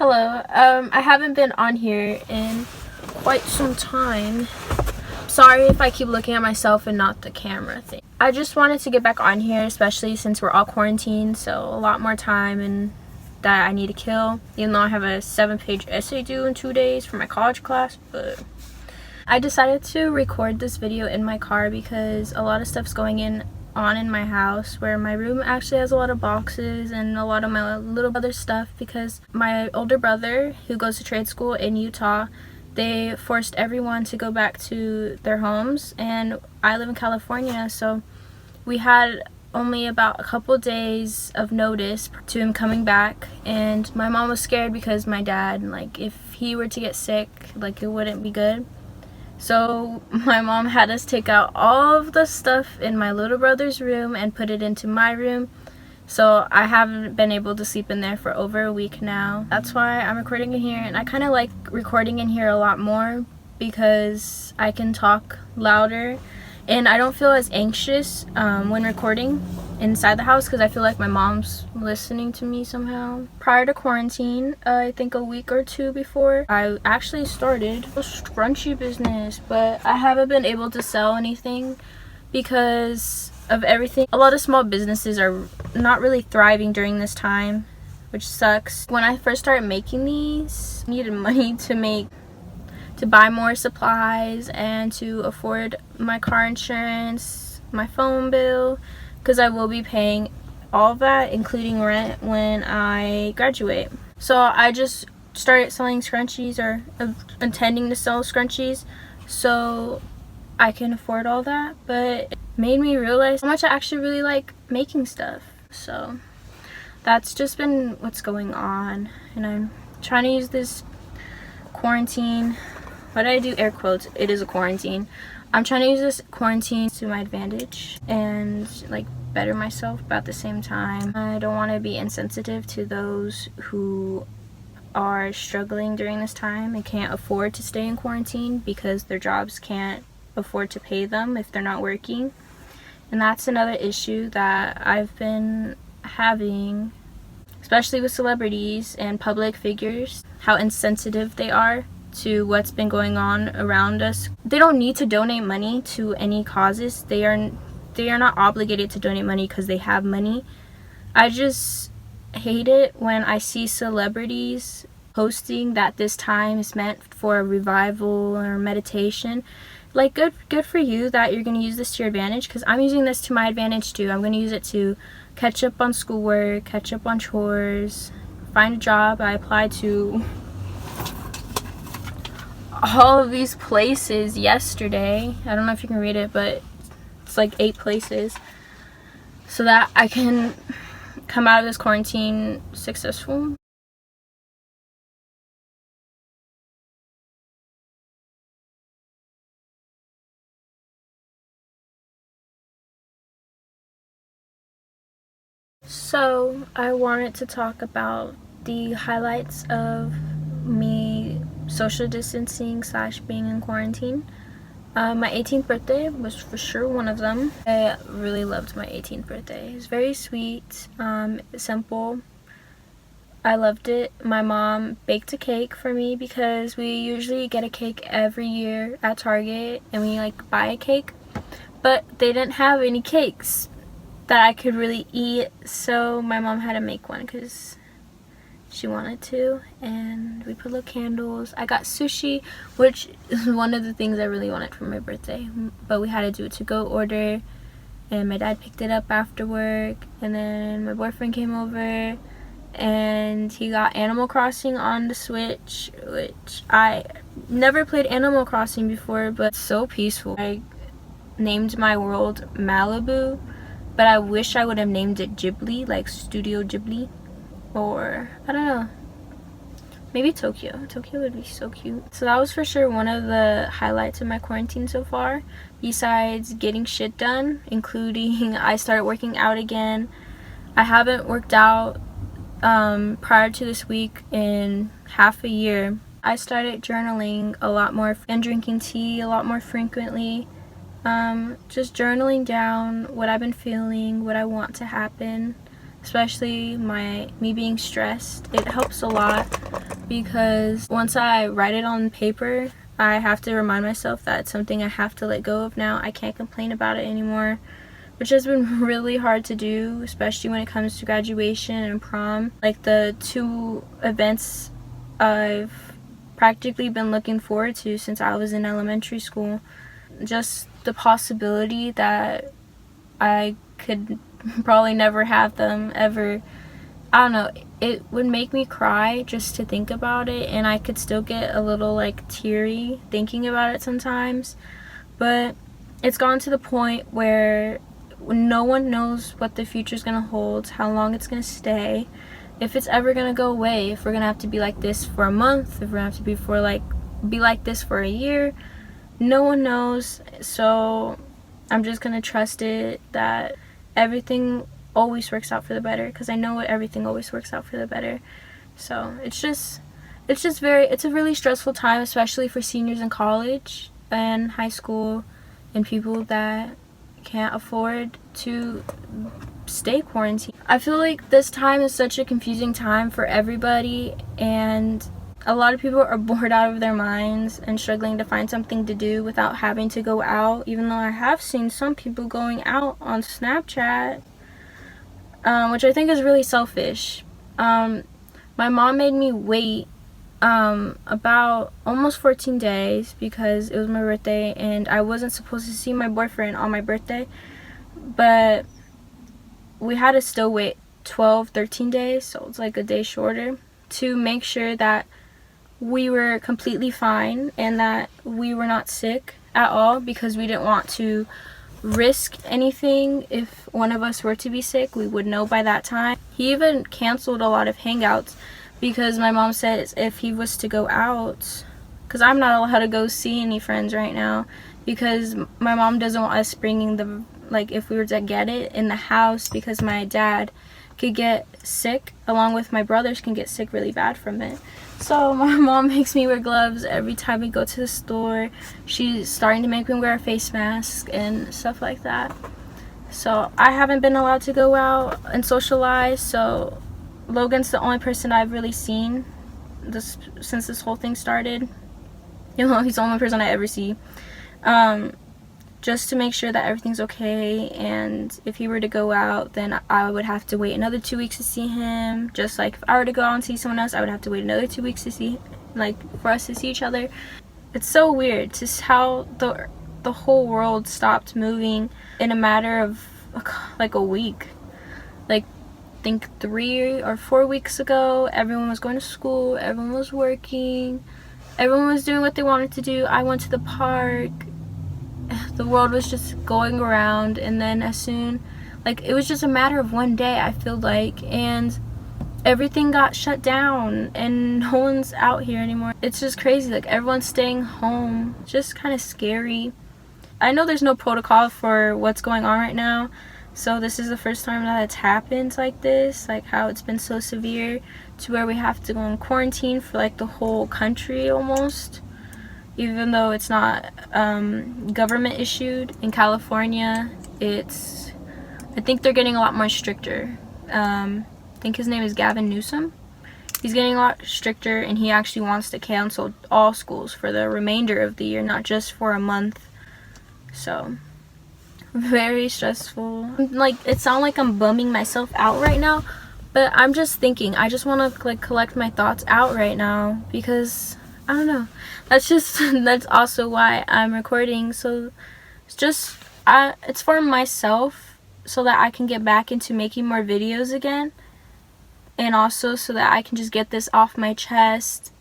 Hello. I haven't been on here in quite some time. Sorry if I keep looking at myself and not the camera thing. I just wanted to get back on here, especially since we're all quarantined, so a lot more time and that I need to kill. Even though I have a 7-page essay due in 2 days for my college class, but I decided to record this video in my car because a lot of stuff's going on in my house, where my room actually has a lot of boxes and a lot of my little other stuff, because my older brother, who goes to trade school in Utah, they forced everyone to go back to their homes, and I live in California, so we had only about a couple days of notice to him coming back. And my mom was scared because my dad, if he were to get sick, it wouldn't be good. So my mom had us take out all of the stuff in my little brother's room and put it into my room. So I haven't been able to sleep in there for over a week now. That's why I'm recording in here, and I kind of like recording in here a lot more because I can talk louder and I don't feel as anxious when recording inside the house, because I feel like my mom's listening to me somehow. Prior to quarantine, I think a week or two before, I actually started a scrunchie business, but I haven't been able to sell anything because of everything. A lot of small businesses are not really thriving during this time, which sucks. When I first started making these, I needed money to buy more supplies and to afford my car insurance, my phone bill, because I will be paying all of that, including rent, when I graduate. So I just started selling scrunchies, or intending to sell scrunchies, so I can afford all that. But it made me realize how much I actually really like making stuff. So that's just been what's going on, and I'm trying to use this quarantine. Why did I do air quotes? It is a quarantine. I'm trying to use this quarantine to my advantage and better myself, but at the same time, I don't want to be insensitive to those who are struggling during this time and can't afford to stay in quarantine because their jobs can't afford to pay them if they're not working. And that's another issue that I've been having, especially with celebrities and public figures, how insensitive they are to what's been going on around us. They don't need to donate money to any causes. They are not obligated to donate money because they have money. I just hate it when I see celebrities posting that this time is meant for a revival or meditation. Good for you that you're going to use this to your advantage, because I'm using this to my advantage too. I'm going to use it to catch up on schoolwork, catch up on chores, find a job. I applied to all of these places yesterday. I don't know if you can read it, but it's 8 places, so that I can come out of this quarantine successful. So I wanted to talk about the highlights of me social distancing / being in quarantine. My 18th birthday was for sure one of them. I really loved my 18th birthday. It was very sweet, simple. I loved it. My mom baked a cake for me because we usually get a cake every year at Target, and we buy a cake, but they didn't have any cakes that I could really eat, so my mom had to make one because she wanted to, and we put little candles. I got sushi, which is one of the things I really wanted for my birthday, but we had to do a to-go order, and my dad picked it up after work, and then my boyfriend came over and he got Animal Crossing on the Switch, which I never played Animal Crossing before, but it's so peaceful. I named my world Malibu, but I wish I would have named it Ghibli, like Studio Ghibli. Or, I don't know, maybe Tokyo. Tokyo would be so cute. So that was for sure one of the highlights of my quarantine so far, besides getting shit done, including I started working out again. I haven't worked out prior to this week in half a year. I started journaling a lot more and drinking tea a lot more frequently. Just journaling down what I've been feeling, what I want to happen. especially me being stressed. It helps a lot because once I write it on paper, I have to remind myself that it's something I have to let go of now. I can't complain about it anymore, which has been really hard to do, especially when it comes to graduation and prom. Like the two events I've practically been looking forward to since I was in elementary school. Just the possibility that I could probably never have them ever. I don't know, it would make me cry just to think about it, and I could still get a little like teary thinking about it sometimes. But it's gotten to the point where no one knows what the future's gonna hold, how long it's gonna stay, if it's ever gonna go away, if we're gonna have to be like this for a month, if we're gonna have to be like this for a year. No one knows. So I'm just gonna trust it that everything always works out for the better, because I know everything always works out for the better. So it's a really stressful time, especially for seniors in college and high school and people that can't afford to stay quarantined. I feel like this time is such a confusing time for everybody, and a lot of people are bored out of their minds and struggling to find something to do without having to go out, even though I have seen some people going out on Snapchat, which I think is really selfish. My mom made me wait about almost 14 days because it was my birthday and I wasn't supposed to see my boyfriend on my birthday, but we had to still wait 13 days, so it's like a day shorter, to make sure that we were completely fine and that we were not sick at all, because we didn't want to risk anything. If one of us were to be sick, we would know by that time. He even canceled a lot of hangouts because my mom said if he was to go out, because I'm not allowed to go see any friends right now, because my mom doesn't want us bringing the, like, if we were to get it in the house, because my dad could get sick along with my brothers can get sick really bad from it. So my mom makes me wear gloves every time we go to the store. She's starting to make me wear a face mask and stuff like that. So I haven't been allowed to go out and socialize. So Logan's the only person I've really seen since this whole thing started. You know, he's the only person I ever see. Just to make sure that everything's okay, and if he were to go out, then I would have to wait another 2 weeks to see him. Just like if I were to go out and see someone else, I would have to wait another 2 weeks to see, like, for us to see each other. It's so weird just how the whole world stopped moving in a matter of like a week. Like, I think 3 or 4 weeks ago, everyone was going to school, everyone was working, everyone was doing what they wanted to do. I went to the park. The world was just going around, and then as soon, like, it was just a matter of one day, I feel like, and everything got shut down and no one's out here anymore. It's just crazy. Like, everyone's staying home. It's just kind of scary. I know there's no protocol for what's going on right now, so this is the first time that it's happened like this, like how it's been so severe to where we have to go in quarantine for like the whole country almost. Even though it's not government issued. In California, I think they're getting a lot more stricter. I think his name is Gavin Newsom. He's getting a lot stricter, and he actually wants to cancel all schools for the remainder of the year, not just for a month. So, very stressful. Like, it sounds like I'm bumming myself out right now, but I'm just thinking. I just want to like collect my thoughts out right now, because I don't know. That's also why I'm recording. So it's for myself, so that I can get back into making more videos again, and also so that I can just get this off my chest.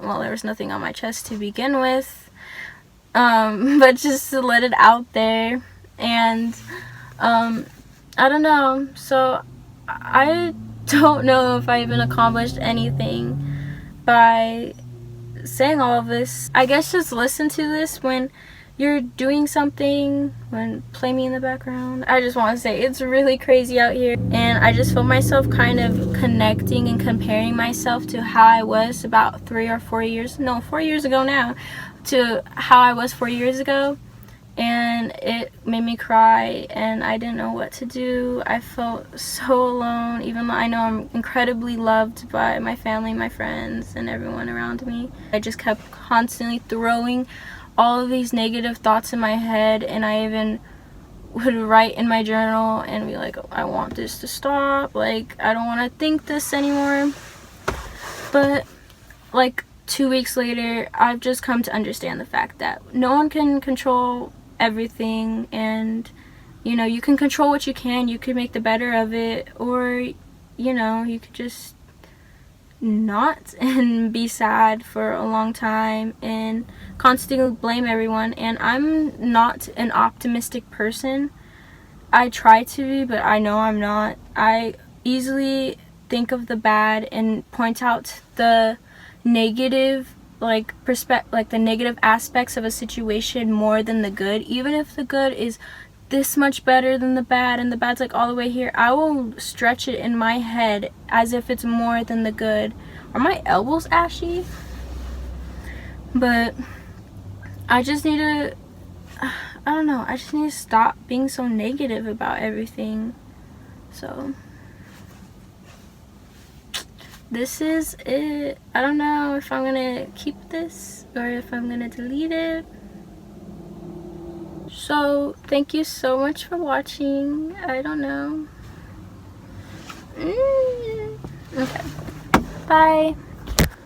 Well, there was nothing on my chest to begin with, but just to let it out there. And I don't know. So I don't know if I even accomplished anything by saying all of this. I guess just listen to this when you're doing something, when play me in the background. I just want to say it's really crazy out here, and I just feel myself kind of connecting and comparing myself to how I was about 4 years ago now, to how I was 4 years ago. and it made me cry, and I didn't know what to do. I felt so alone, even though I know I'm incredibly loved by my family, my friends, and everyone around me. I just kept constantly throwing all of these negative thoughts in my head, and I even would write in my journal and be like, I want this to stop, like I don't want to think this anymore. But like 2 weeks later, I've just come to understand the fact that no one can control everything, and you know, you can control what you can. You could make the better of it, or you know, you could just not and be sad for a long time and constantly blame everyone. And I'm not an optimistic person. I try to be, but I know I'm not. I easily think of the bad and point out the negative, like the negative aspects of a situation more than the good. Even if the good is this much better than the bad and the bad's like all the way here, I will stretch it in my head as if it's more than the good. Are my elbows ashy? But I just need to, I don't know, I just need to stop being so negative about everything. So this is it. I don't know if I'm gonna keep this or if I'm gonna delete it. So thank you so much for watching. I don't know. Okay, bye.